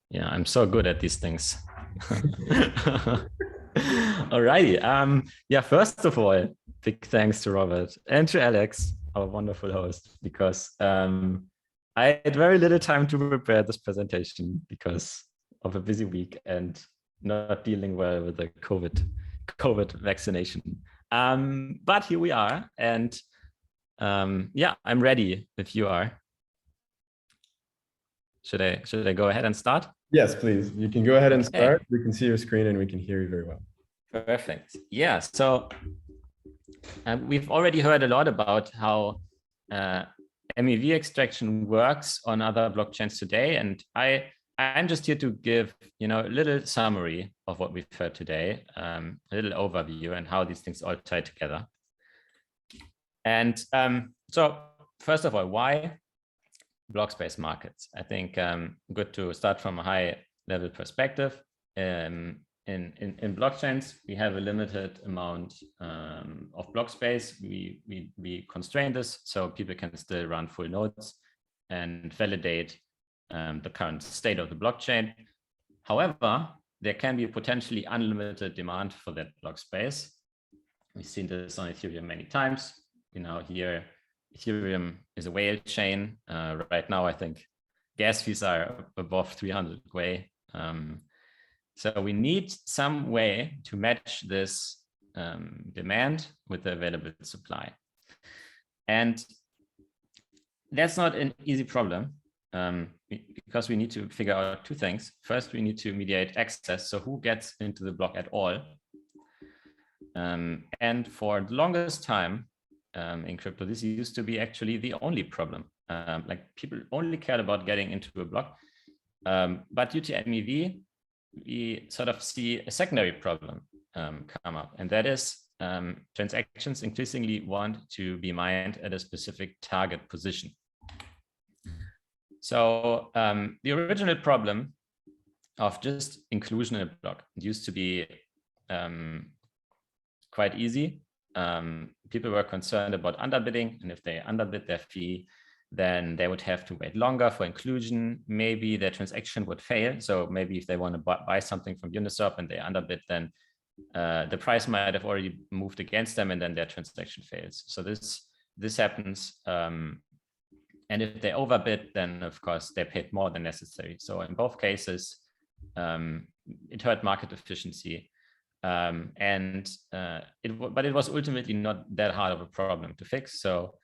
Yeah, I'm so good at these things. Alrighty. Yeah, first of all, big thanks to Robert and to Alex, our wonderful host, because I had very little time to prepare this presentation because of a busy week and not dealing well with the COVID vaccination. But here we are, and yeah, I'm ready if you are. Should I go ahead and start? Yes, please. You can go ahead and start. We can see your screen and we can hear you very well. Perfect. Yeah. So we've already heard a lot about how MEV extraction works on other blockchains today, and I'm just here to give a little summary of what we've heard today, a little overview, and how these things all tie together. And so, first of all, why Blockspace markets? I think good to start from a high level perspective. In blockchains, we have a limited amount of block space. We constrain this so people can still run full nodes and validate the current state of the blockchain. However, there can be potentially unlimited demand for that block space. We've seen this on Ethereum many times. Here Ethereum is a whale chain. Right now, I think gas fees are above 300 Gwei. So we need some way to match this demand with the available supply. And that's not an easy problem because we need to figure out two things. First, we need to mediate access. So who gets into the block at all? And for the longest time, in crypto, this used to be actually the only problem. Like people only cared about getting into a block. But due to MEV, we sort of see a secondary problem come up, and that is transactions increasingly want to be mined at a specific target position. So the original problem of just inclusion in a block used to be quite easy. People were concerned about underbidding, and if they underbid their fee, then they would have to wait longer for inclusion. Maybe their transaction would fail. So maybe if they want to buy something from Uniswap and they underbid, then the price might have already moved against them, and then their transaction fails. So this happens. And if they overbid, then of course they paid more than necessary. So in both cases, it hurt market efficiency. But it was ultimately not that hard of a problem to fix. So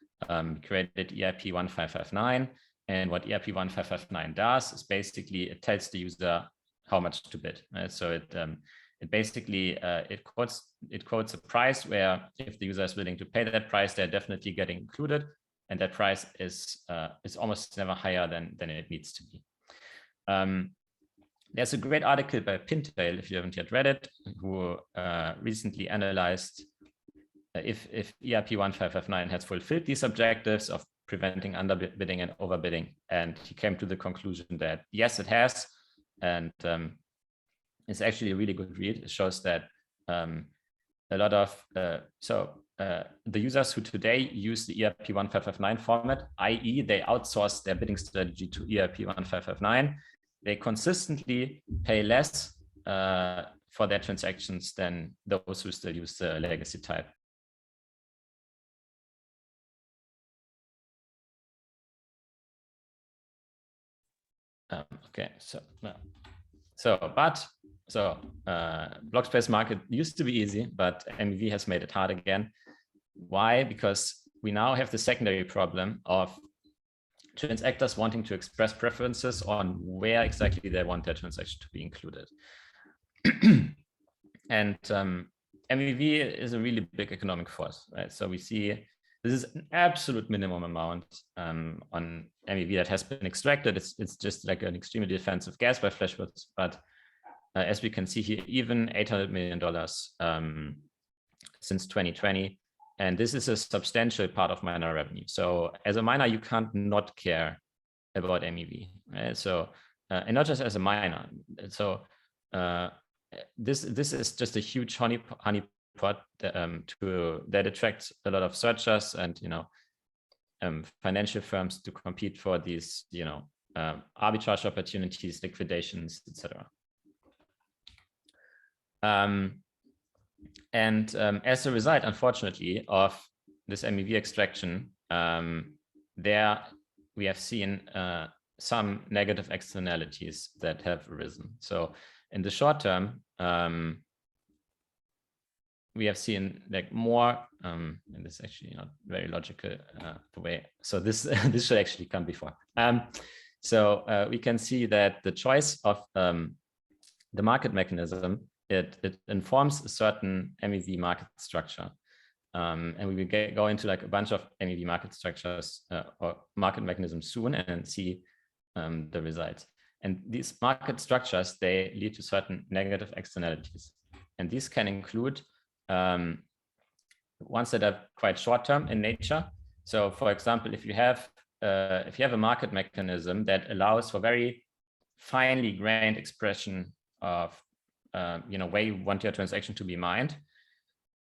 created EIP 1559, and what EIP 1559 does is basically it tells the user how much to bid. Right? So it basically it quotes a price where if the user is willing to pay that price, they're definitely getting included, and that price is almost never higher than it needs to be. There's a great article by Pintail, if you haven't yet read it, who recently analyzed if EIP 1559 has fulfilled these objectives of preventing underbidding and overbidding. And he came to the conclusion that yes, it has. And it's actually a really good read. It shows that a lot of, the users who today use the EIP 1559 format, i.e. they outsource their bidding strategy to EIP 1559, they consistently pay less for their transactions than those who still use the legacy type. Okay, Blockspace market used to be easy, but MEV has made it hard again. Why? Because we now have the secondary problem of transactors wanting to express preferences on where exactly they want their transaction to be included. And MEV is a really big economic force, right? So we see this is an absolute minimum amount on MEV that has been extracted. It's just like an extremely defensive gas by Flashbots, but as we can see here, even $800 million since 2020. And this is a substantial part of miner revenue. So as a miner, you can't not care about MEV, right? So, and not just as a miner. So this is just a huge honeypot that attracts a lot of searchers and financial firms to compete for these arbitrage opportunities, liquidations, etc. As a result, unfortunately, of this MEV extraction, there we have seen some negative externalities that have arisen. So in the short term, we have seen like more, and this is actually not very logical the way. So this this should actually come before. So we can see that the choice of the market mechanism, it informs a certain MEV market structure. And we will go into like a bunch of MEV market structures or market mechanisms soon and see the results. And these market structures, they lead to certain negative externalities. And these can include ones that are quite short-term in nature. So for example, if you have a market mechanism that allows for very finely grained expression of where you want your transaction to be mined,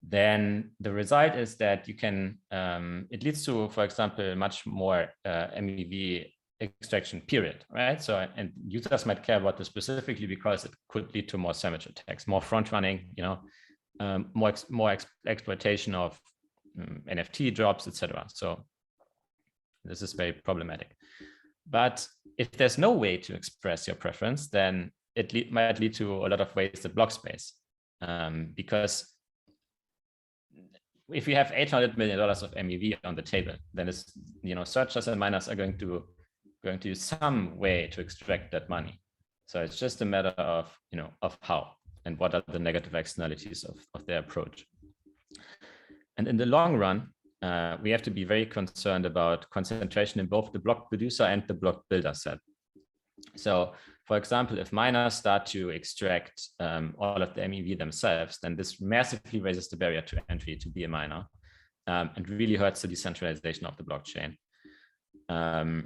then the result is that you can, it leads to, for example, much more MEV extraction period, right? So, and users might care about this specifically because it could lead to more sandwich attacks, more front running, more exploitation of NFT drops, etc. So this is very problematic. But if there's no way to express your preference, then it might lead to a lot of wasted block space, because if you have $800 million of MEV on the table, then it's, searchers and miners are going to use some way to extract that money. So it's just a matter of, of how and what are the negative externalities of their approach. And in the long run, we have to be very concerned about concentration in both the block producer and the block builder set. So for example, if miners start to extract all of the MEV themselves, then this massively raises the barrier to entry to be a miner, and really hurts the decentralization of the blockchain,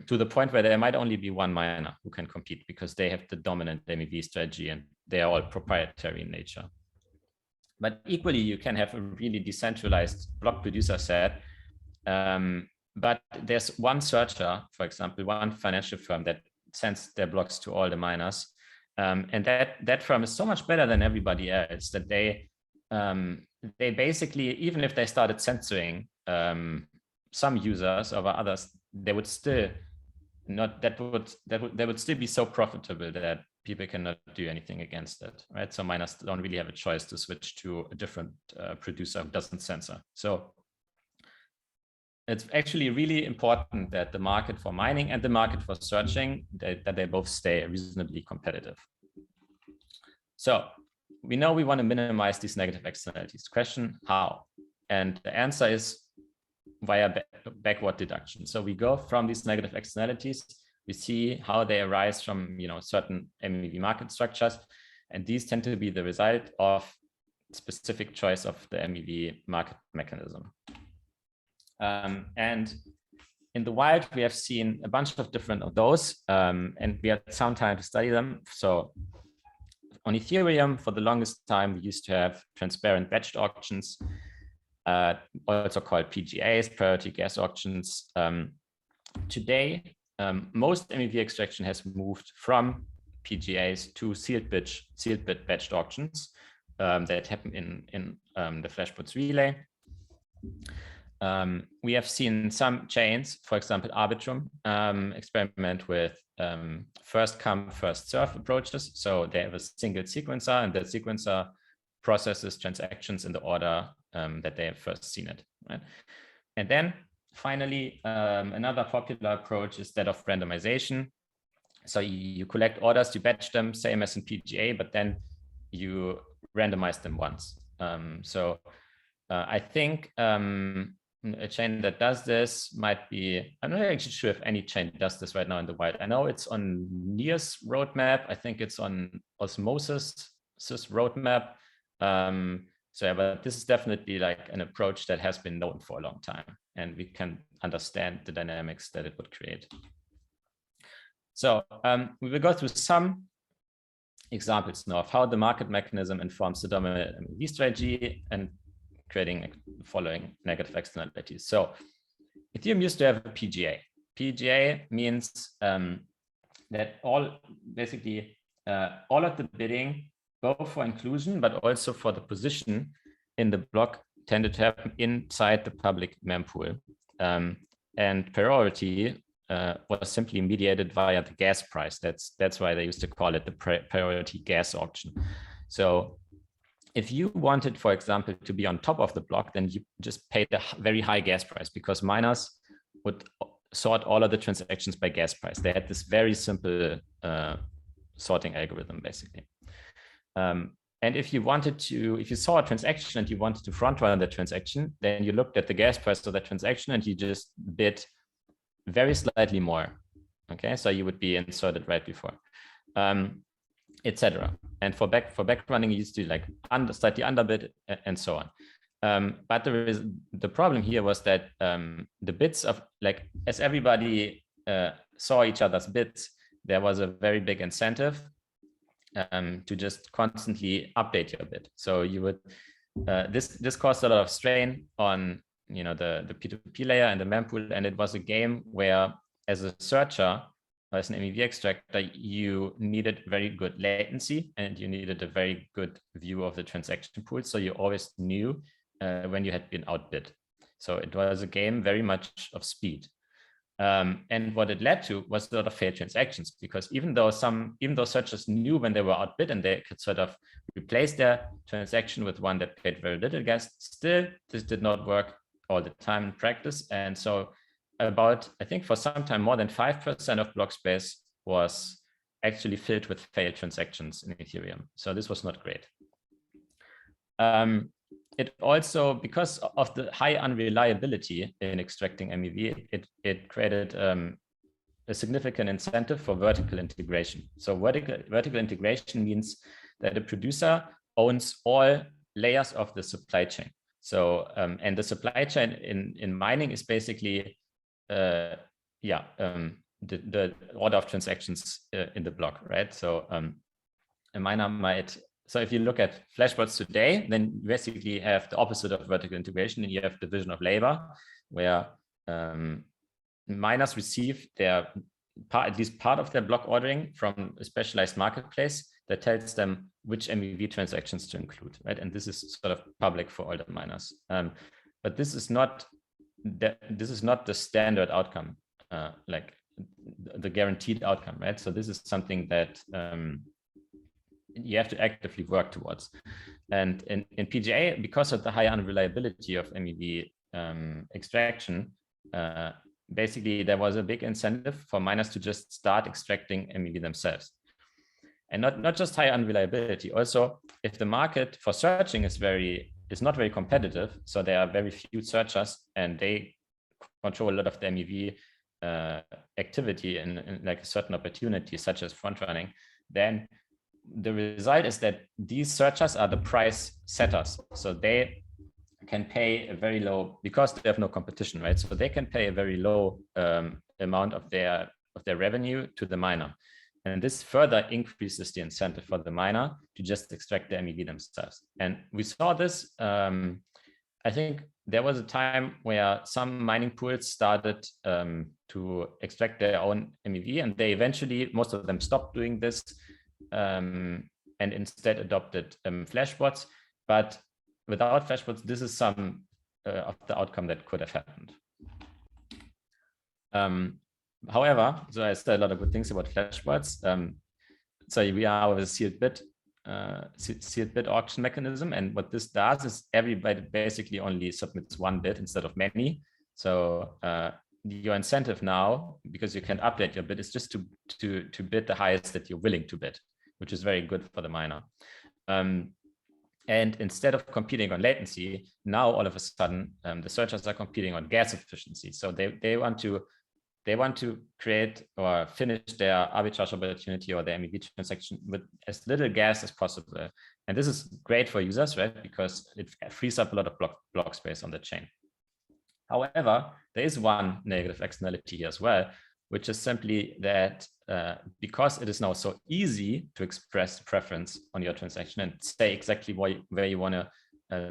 to the point where there might only be one miner who can compete because they have the dominant MEV strategy and they are all proprietary in nature. But equally, you can have a really decentralized block producer set, but there's one searcher, for example, one financial firm that sends their blocks to all the miners, and that firm is so much better than everybody else that they basically, even if they started censoring some users over others, they would still not, that would still be so profitable that people cannot do anything against it, right? So miners don't really have a choice to switch to a different producer who doesn't censor. So it's actually really important that the market for mining and the market for searching, that they both stay reasonably competitive. So we know we want to minimize these negative externalities. Question, how? And the answer is via backward deduction. So we go from these negative externalities, we see how they arise from certain MEV market structures, and these tend to be the result of specific choice of the MEV market mechanism. And in the wild, we have seen a bunch of different of those, and we had some time to study them. So on Ethereum, for the longest time, we used to have transparent batched auctions, also called PGAs, priority gas auctions. Today, most MEV extraction has moved from PGAs to sealed bit batched auctions that happen in the Flashbots relay. We have seen some chains, for example, Arbitrum, experiment with first come, first serve approaches. So they have a single sequencer, and the sequencer processes transactions in the order that they have first seen it, right? And then finally, another popular approach is that of randomization. So you collect orders, you batch them, same as in PGA, but then you randomize them once. I think a chain that does this might be, I'm not actually sure if any chain does this right now in the wild. I know it's on Near's roadmap. I think it's on Osmosis' roadmap. But this is definitely like an approach that has been known for a long time, and we can understand the dynamics that it would create. So we will go through some examples now of how the market mechanism informs the dominant MEV strategy and creating the following negative externalities. So Ethereum used to have a PGA. PGA means that basically all of the bidding, both for inclusion, but also for the position in the block, tended to happen inside the public mempool. And priority was simply mediated via the gas price. That's why they used to call it the priority gas auction. So if you wanted, for example, to be on top of the block, then you just paid a very high gas price, because miners would sort all of the transactions by gas price. They had this very simple sorting algorithm, basically. And if you saw a transaction and you wanted to front run the transaction, then you looked at the gas price of that transaction and you just bid very slightly more. Okay, so you would be inserted right before, etc. And for back running, you used to like slightly underbid and so on. But the problem here was that the bids of, like, as everybody saw each other's bids, there was a very big incentive to just constantly update your bid. So you would this caused a lot of strain on the P2P layer and the mempool, and it was a game where, as a searcher, as an MEV extractor, you needed very good latency and you needed a very good view of the transaction pool, so you always knew when you had been outbid. So it was a game very much of speed. And what it led to was a lot of failed transactions, because even though searchers knew when they were outbid and they could sort of replace their transaction with one that paid very little gas, still this did not work all the time in practice. And so about, I think for some time, more than 5% of Blockspace was actually filled with failed transactions in Ethereum. So this was not great. It also, because of the high unreliability in extracting MEV, it created a significant incentive for vertical integration. So vertical integration means that the producer owns all layers of the supply chain. So and the supply chain in mining is basically the order of transactions in the block, right? So a miner might. So if you look at Flashbots today, then you basically have the opposite of vertical integration, and you have division of labor, where miners receive at least part of their block ordering from a specialized marketplace that tells them which MEV transactions to include, right? And this is sort of public for all the miners. But this is not the standard outcome, like the guaranteed outcome, right? So this is something that you have to actively work towards. And in PGA, because of the high unreliability of MEV extraction, basically there was a big incentive for miners to just start extracting MEV themselves. And not just high unreliability, also if the market for searching is not very competitive, so there are very few searchers and they control a lot of the MEV activity in like a certain opportunity, such as front running, then the result is that these searchers are the price setters. So they can pay a very low, because they have no competition, right? So they can pay a very low amount of their revenue to the miner. And this further increases the incentive for the miner to just extract the MEV themselves. And we saw this, I think there was a time where some mining pools started to extract their own MEV, and they eventually, most of them stopped doing this and instead adopted Flashbots. But without Flashbots, this is some of the outcome that could have happened. However, so I said a lot of good things about Flashbots. So we are with a sealed bid auction mechanism, and what this does is everybody basically only submits one bid instead of many. So your incentive now, because you can update your bid, is just to bid the highest that you're willing to bid, which is very good for the miner. And instead of competing on latency, now all of a sudden the searchers are competing on gas efficiency. So they want to create or finish their arbitrage opportunity or their MEV transaction with as little gas as possible. And this is great for users, right? Because it frees up a lot of block space on the chain. However, there is one negative externality here as well, which is simply that because it is now so easy to express preference on your transaction and say exactly where you want to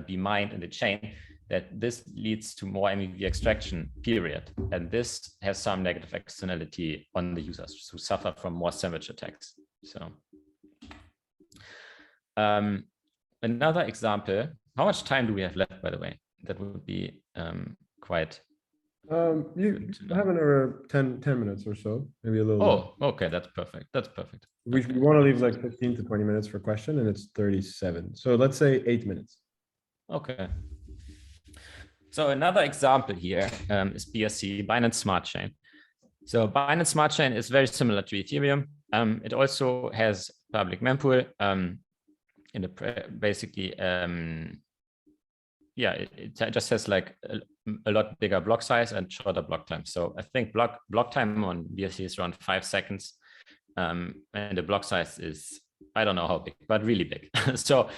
be mined in the chain, that this leads to more MEV extraction, period. And this has some negative externality on the users who suffer from more sandwich attacks. So another example, how much time do we have left, by the way? That would be quite. You have another 10 minutes or so, maybe a little. Oh, okay, that's perfect. That's perfect. We want to leave like 15 to 20 minutes for question, and it's 37. So let's say 8 minutes. Okay. So another example here is BSC, Binance Smart Chain. So Binance Smart Chain is very similar to Ethereum. It also has public mempool. Basically, yeah, it just has like a lot bigger block size and shorter block time. So I think block time on BSC is around 5 seconds, and the block size is, I don't know how big, but really big. So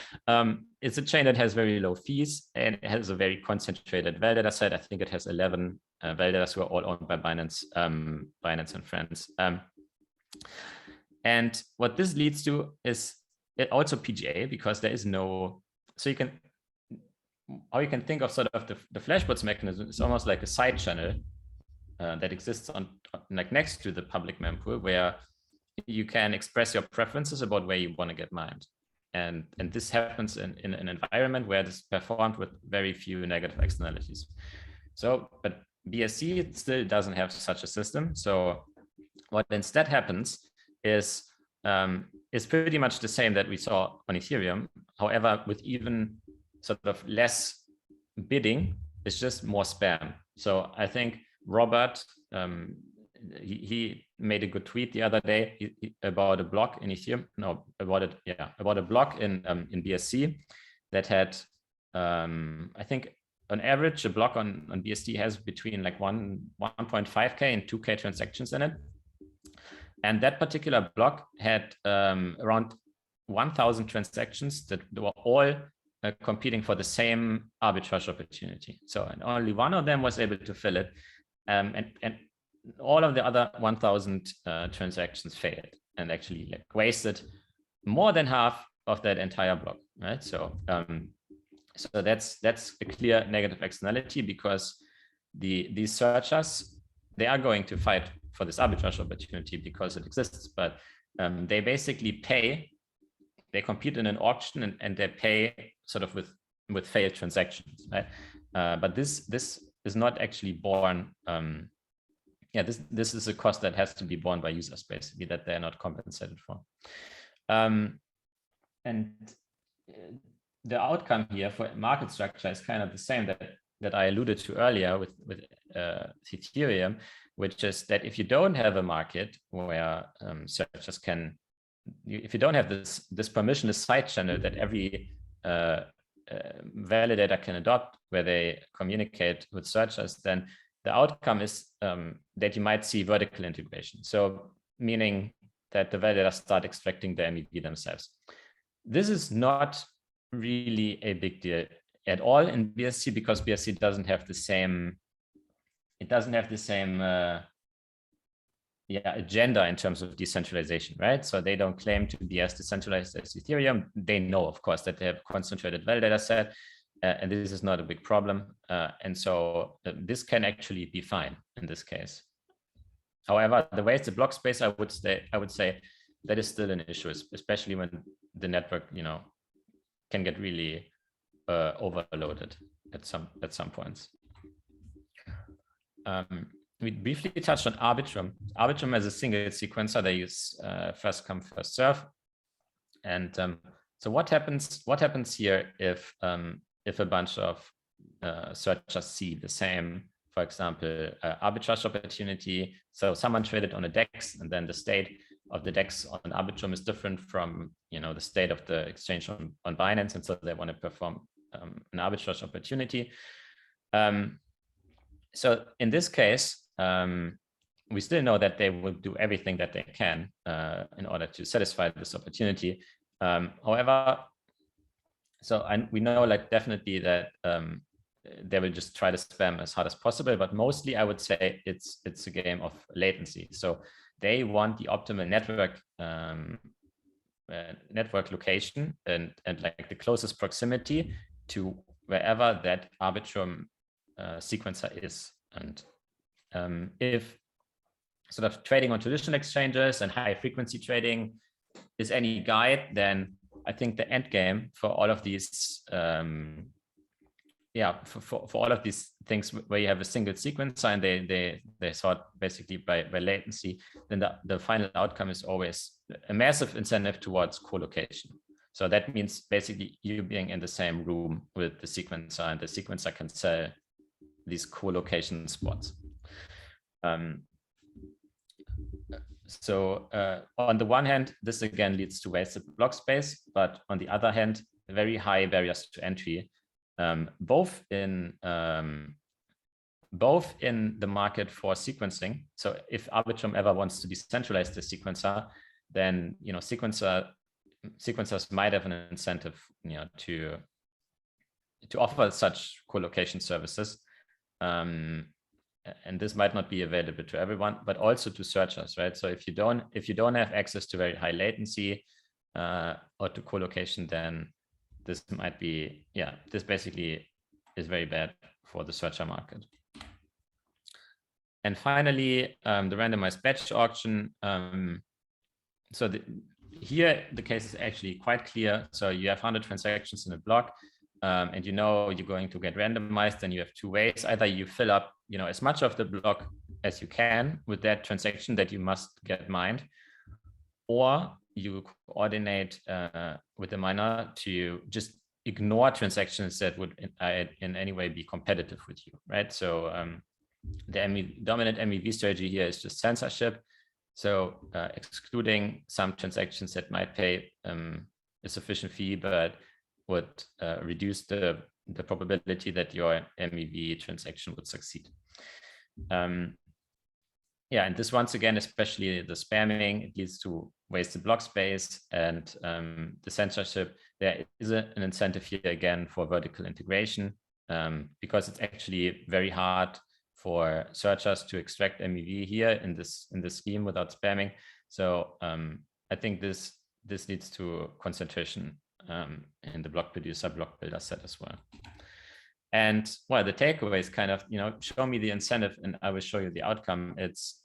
it's a chain that has very low fees and it has a very concentrated validator set. I think it has 11 validators who are all owned by Binance, Binance and friends. And what this leads to is it also PGA, because there is no, so you can, how you can think of sort of the Flashbots mechanism is almost like a side channel that exists on like next to the public mempool, where you can express your preferences about where you want to get mined. And this happens in an environment where this is performed with very few negative externalities. So, but BSC still doesn't have such a system. So what instead happens is pretty much the same that we saw on Ethereum. However, with even sort of less bidding, it's just more spam. So I think Robert, he made a good tweet the other day about a block in Ethereum. No, about a block in BSC that had, I think on average, a block on BSC has between like 1.5K and 2K transactions in it. And that particular block had around 1,000 transactions that were all competing for the same arbitrage opportunity. So, and only one of them was able to fill it. And all of the other 1,000 transactions failed and actually like wasted more than half of that entire block, right? So, so that's a clear negative externality, because these searchers, they are going to fight for this arbitrage opportunity because it exists, but they basically pay. They compete in an auction and they pay sort of with failed transactions, right? But this is not actually borne. This is a cost that has to be borne by users, basically, that they're not compensated for. And the outcome here for market structure is kind of the same that I alluded to earlier with Ethereum, which is that if you don't have a market where searchers can, if you don't have this permissionless side channel that every validator can adopt, where they communicate with searchers, then the outcome is that you might see vertical integration. So meaning that the validators start extracting the MEV themselves. This is not really a big deal at all in BSC, because BSC doesn't have the same, agenda in terms of decentralization, right? So they don't claim to be as decentralized as Ethereum. They know, of course, that they have a concentrated validator set, and this is not a big problem. And so this can actually be fine in this case. However, the way it's a block space, I would say that is still an issue, especially when the network, can get really overloaded at some points. We briefly touched on Arbitrum. Arbitrum as a single sequencer, they use first come, first serve. And so what happens here if a bunch of searchers see the same, for example, arbitrage opportunity? So someone traded on a DEX, and then the state of the DEX on Arbitrum is different from the state of the exchange on Binance, and so they want to perform an arbitrage opportunity. So in this case, we still know that they will do everything that they can in order to satisfy this opportunity. However, we know like definitely that they will just try to spam as hard as possible, but mostly I would say it's a game of latency. So they want the optimal network location and like the closest proximity to wherever that Arbitrum sequencer is. And if sort of trading on traditional exchanges and high frequency trading is any guide, then I think the end game for all of these, for all of these things where you have a single sequencer and they sort basically by latency, then the final outcome is always a massive incentive towards co-location. So that means basically you being in the same room with the sequencer, and the sequencer can sell these co-location spots. So on the one hand, this again leads to wasted block space, but on the other hand, very high barriers to entry, both in the market for sequencing. So if Arbitrum ever wants to decentralize the sequencer, then sequencers might have an incentive, to offer such co-location services. And this might not be available to everyone, but also to searchers, right? So if you don't have access to very high latency or to co-location, then this might be, this basically is very bad for the searcher market. And finally, the randomized batch auction. Here the case is actually quite clear. So you have 100 transactions in a block, and you're going to get randomized, and you have two ways. Either you fill up as much of the block as you can with that transaction that you must get mined, or you coordinate with the miner to just ignore transactions that would in any way be competitive with you, right? So the dominant MEV strategy here is just censorship. So excluding some transactions that might pay a sufficient fee, but would reduce the probability that your MEV transaction would succeed. And this once again, especially the spamming, it leads to wasted block space, and the censorship. There is an incentive here again for vertical integration, because it's actually very hard for searchers to extract MEV here in this scheme without spamming. So I think this leads to concentration in the block producer block builder set as well. And well, the takeaway is kind of, show me the incentive and I will show you the outcome. It's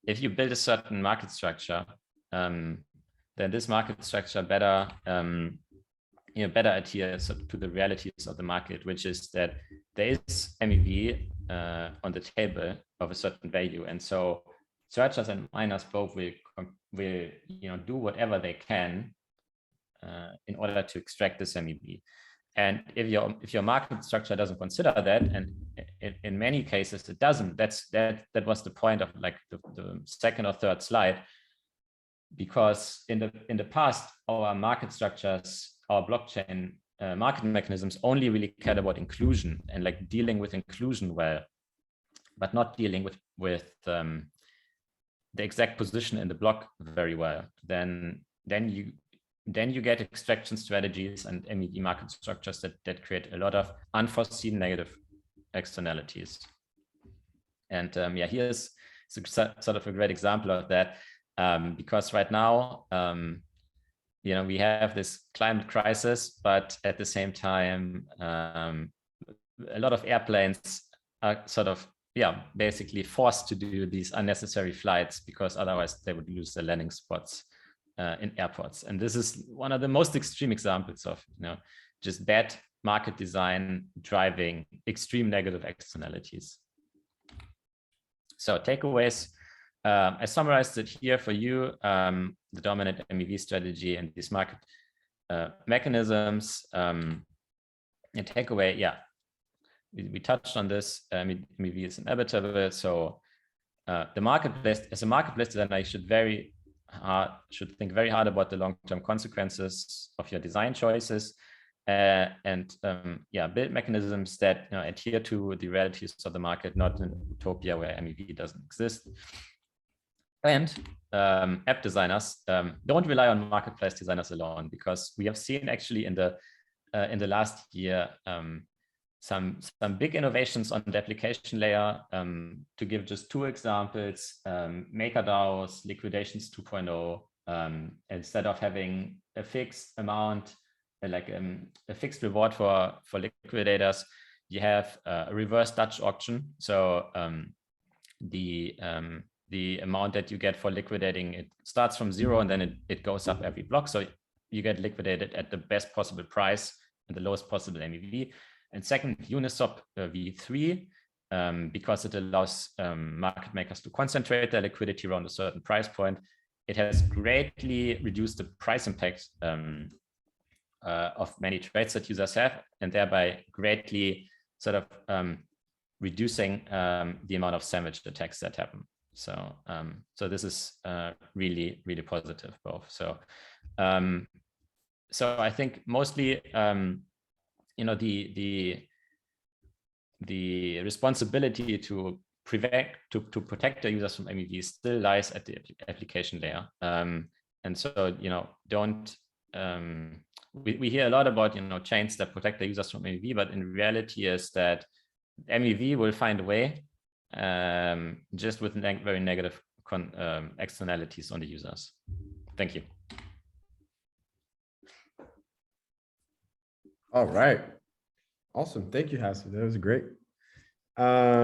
if you build a certain market structure, then this market structure better adheres to the realities of the market, which is that there is MEV on the table of a certain value, and so searchers and miners both will do whatever they can in order to extract this MEV. And if your market structure doesn't consider that, and in many cases it doesn't, that was the point of like the second or third slide, because in the past our market structures, our blockchain market mechanisms only really cared about inclusion and like dealing with inclusion well, but not dealing with the exact position in the block very well. Then you get extraction strategies and MEV market structures that create a lot of unforeseen negative externalities. And here's sort of a great example of that, because right now, we have this climate crisis, but at the same time, a lot of airplanes are sort of, basically forced to do these unnecessary flights because otherwise they would lose their landing spots in airports. And this is one of the most extreme examples of, just bad market design driving extreme negative externalities. So takeaways, I summarized it here for you, the dominant MEV strategy and these market mechanisms. And takeaway, we touched on this. MEV is inevitable. So the marketplace, as a marketplace designer, you should think very hard about the long-term consequences of your design choices, and build mechanisms that adhere to the realities of the market, not an utopia where MEV doesn't exist. And app designers, don't rely on marketplace designers alone, because we have seen actually in the last year some big innovations on the application layer. To give just two examples, MakerDAO's Liquidations 2.0, instead of having a fixed amount a fixed reward for liquidators. You have a reverse Dutch auction. So the amount that you get for liquidating, it starts from 0 and then it goes up every block. So you get liquidated at the best possible price and the lowest possible MEV. And second, Uniswap v3, because it allows market makers to concentrate their liquidity around a certain price point. It has greatly reduced the price impact of many trades that users have, and thereby greatly sort of reducing the amount of sandwich attacks that happen. So so this is really, really positive both. So so I think mostly you know, the responsibility to protect the users from MEV still lies at the application layer. And so, you know, don't we hear a lot about, you know, chains that protect the users from MEV, but in reality is that MEV will find a way, just with very negative externalities on the users. Thank you. All right. Awesome. Thank you, Hasu. That was great.